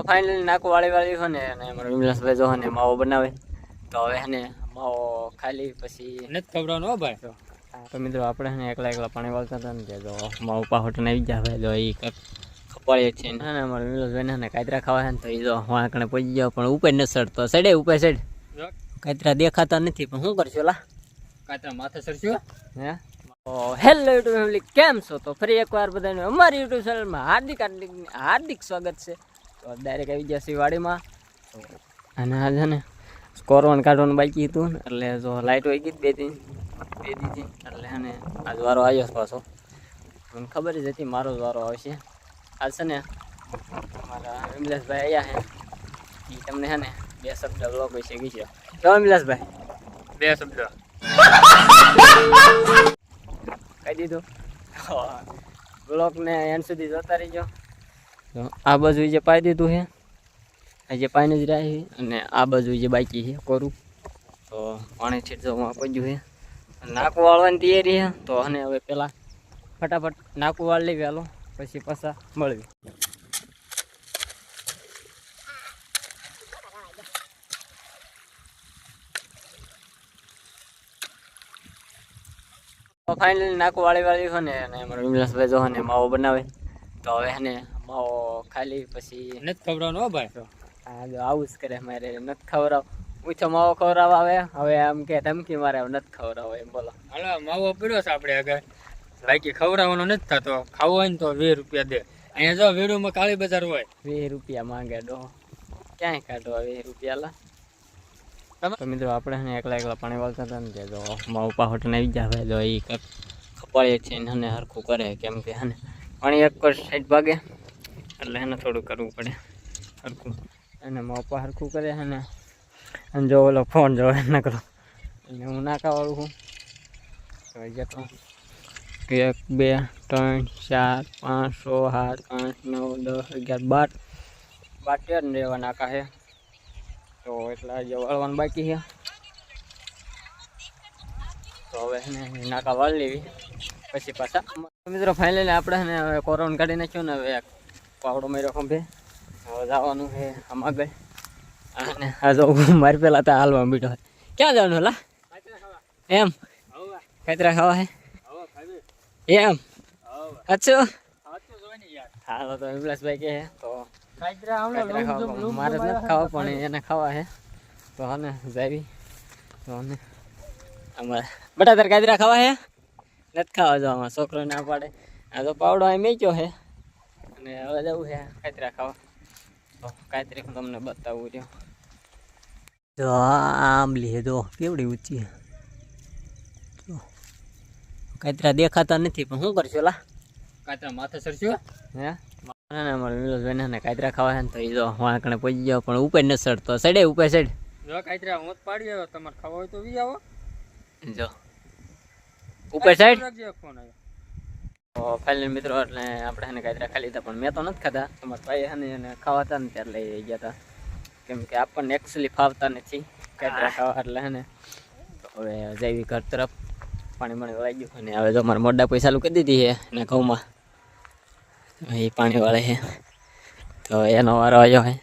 Finally નાકુ વાળી હોય ને અને અમારો વિમલાસભાઈ જો ને માવો બનાવે તો હવે ને માવો ખાલી પછી નથી ખવડાવવાનો હો ભાઈ. તો મિત્રો આપણે ને એકલા પાણી વાળતા હતા ને જો માવો પાહોટ ને આવી જાય જો એ ખપાડીએ છે ને અમારો વિમલાસભાઈ ને કાતરા ખાવા છે ને તો એ જો વાંકણે પહોંચી જાવ પણ ઉપર ન સડતો સડે ઉપર સડ કાતરા દેખાતા નથી પણ શું કરશો લા કાતરા માથે સરસ્યો હે. હેલો યુટ્યુબ ફેમિલી, કેમ છો? તો ફરી એકવાર બધાને અમારી યુટ્યુબ ચેનલમાં હાર્દિક સ્વાગત છે. તો ડાયરેક્ટ આવી ગયા છે વાડીમાં અને આ છે ને કોરવાનું કાઢવાનું બાકી હતું એટલે જો લાઇટ વહી ગઈ બે દીધી એટલે અને આજ વારો આવ્યો પાછો. મને ખબર જ હતી મારો જ વારો આવશે આજ છે ને. અમારા વિમલેશભાઈ આવ્યા છે એ તમને છે ને બે શબ્દ બ્લોગ વિશે કીધો. તો વિમલેશભાઈ બે શબ્દ કહી દીધું. બ્લોકને એન્ડ સુધી જોતા રહીજો. તો આ બાજુ જે પાઈ દીધું છે આ જે પાઈને જ રહ્યા છે અને આ બાજુ જે બાકી છે કોરું તો પાણી છીટવામાં પહોંચ્યું છે. નાકું વાળવાની તૈયારી છે તો અને હવે પહેલાં ફટાફટ નાકું વાળ લેવી હાલો પછી પાછા મળવી. ફાઇનલી નાકું વાળી હોય ને અને અમારો વિમલાસભાઈ જો ને માવો બનાવે તો હવે ને માવો ખાલી પછી નથી ખવડાવવાનો હો ભાઈ. તો આ જો આવું જ કરે મારે નથી ખવડાવ પૂછો માવો ખવડાવ આવે હવે આમ કે ધમકી મારે નથી ખવડાવો એમ બોલો. હાલો માવો પીડ્યો છે આપણે આગળ બાકી ખવડાવવાનો નથી થતો. ખાવો હોય ને તો 20 રૂપિયા દે. અહીંયા જો વેડુમાં કાળી બજાર હોય 20 રૂપિયા માંગે ડો ક્યાંય કાઢો 20 રૂપિયા લા. તો મિત્રો આપણે ને એકલા પાણી વાળતા હતા ને જો માવો પાહોટ ને આવી જાય જો એ ખપાડીએ છે ને હરખું કરે કેમ કે હે પાણી એક પર સાઈડ ભાગે એટલે એને થોડું કરવું પડે હરખું અને માપા હરખું કરે છે ને. અને જો ઓલો ફોન જો નકરો એટલે હું નાકાવાળું છું તો જેટલું 1 2 3 4 5 6 7 8 9 10 11 12 ને રહેવા નાકા છે તો એટલા જે વાળવાનું બાકી છે તો હવે ને નાકા વાળી લેવી પછી પાછા. મિત્રો ફાઇનલી આપણે ને હવે કોરોન કાઢી નાખ્યો ને હવે પાવડો માર્યો ખંભે હવે જવાનું છે આમ આગળ અને આ જો મારી પેલા તો હાલવા બીઠો ક્યાં જવાનું હલા એમ કાતરા ખાવા હે એમ અચ્છા હાલો તો વિમલાસભાઈ કે તો મારે નથી ખાવા પણ એને ખાવા હે તો આને જાવી તો આને અમારે બટા તાર કાતરા ખાવા હે નથી ખાવા જવામાં છોકરો ના પાડે. આ તો પાવડો અહીં મેચ્યો છે અને હવે જવું છે કાતરા ખાવા તો કાતરી હું તમને બતાવું રહ્યો. તો આંબલી હે જો કેવડી ઊંચી કાતરા દેખાતા નથી પણ શું કરશો લા કાતરા માથે સરસ્યો હે. અમારે વિમલાસભાઈ ને કાતરા ખાવા છે ને તો એ જો વાંકણે પહોંચી જાવ પણ ઉપર ન સડતો સડે ઉપર સડ જો કાતરા હું જ પાડી આવ્યો. તમારે ખાવા હોય તો વી આવો જો ઉપર સાઈડ. ફોન આવ્યો તો ફાઇનલ મિત્રો એટલે આપણે એને કાતરા ખાઈ લીધા પણ મેં તો નથી ખાધા. તમારા ભાઈ અને એને ખાવા હતા ને ત્યારે લઈ ગયા હતા કેમ કે આપણને એકચ્યુઅલી ફાવતા નથી કાતરા ખાવા એટલે હે ને. તો હવે જૈવિક ઘર તરફ પાણી વળાઈ ગયું અને હવે જો મારે મોડા પૈસા ચાલુ કરી દીધી છે અને ઘઉંમાં એ પાણી વાળે છે તો એનો વારો આવ્યો હે.